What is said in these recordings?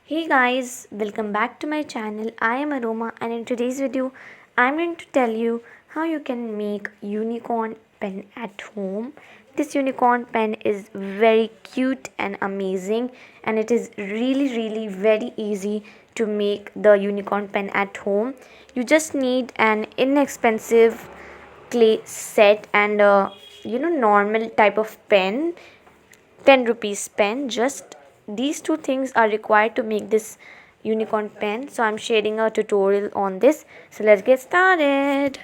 Hey guys, welcome back to my channel. I am Aroma and in today's video I'm going to tell you how you can make unicorn pen at home. This unicorn pen is very cute and amazing, and it is really very easy to make the unicorn pen at home. You just need an inexpensive clay set and a normal type of pen, 10 rupees pen. Just these two things are required to make this unicorn pen, so I'm sharing a tutorial on this. So let's get started.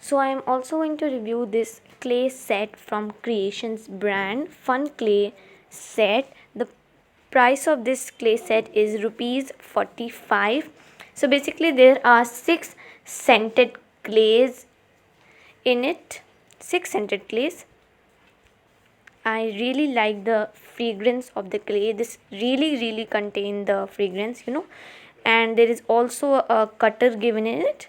So I am also going to review this clay set from Creations brand, fun clay set. The price of this clay set is rupees 45. So basically there are 6 scented clays in it. 6 scented clays. I really like the fragrance of the clay. This really contain the fragrance. And there is also a cutter given in it,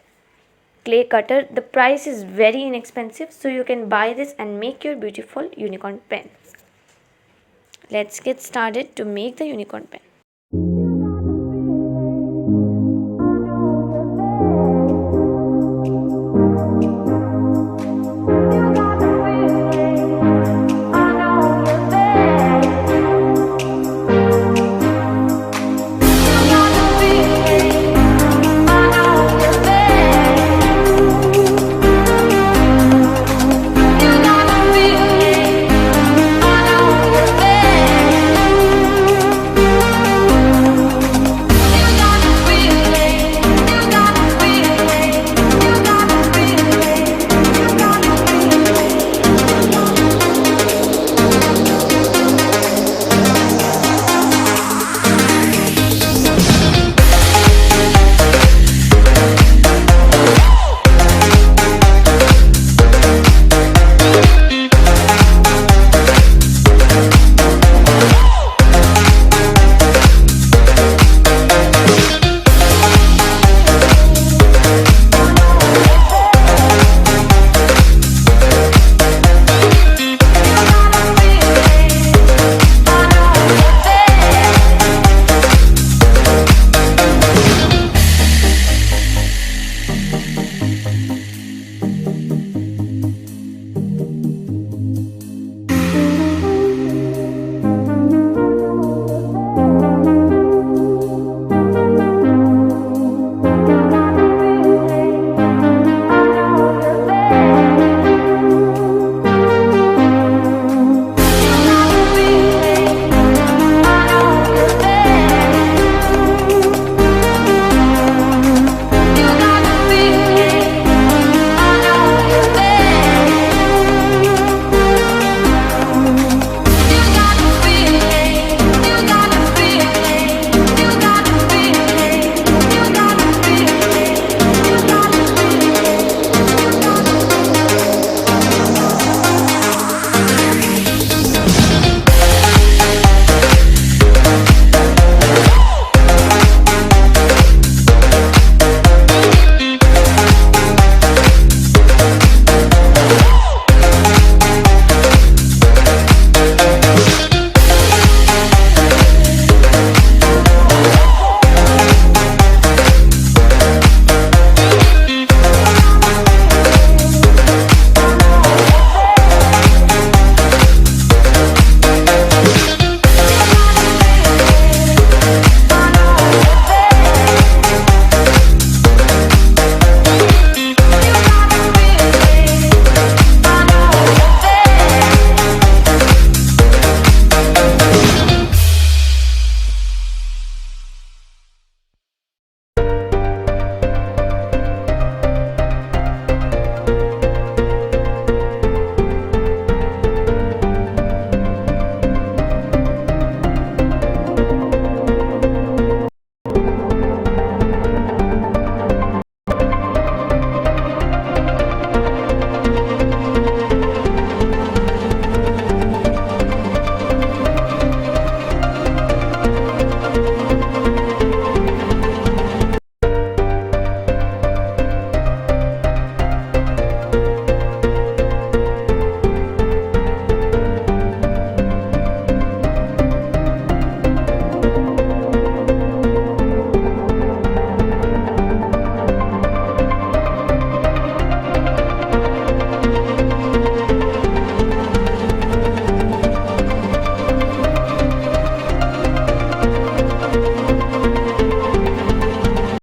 clay cutter. The price is very inexpensive, so you can buy this and make your beautiful unicorn pen. Let's get started to make the unicorn pen.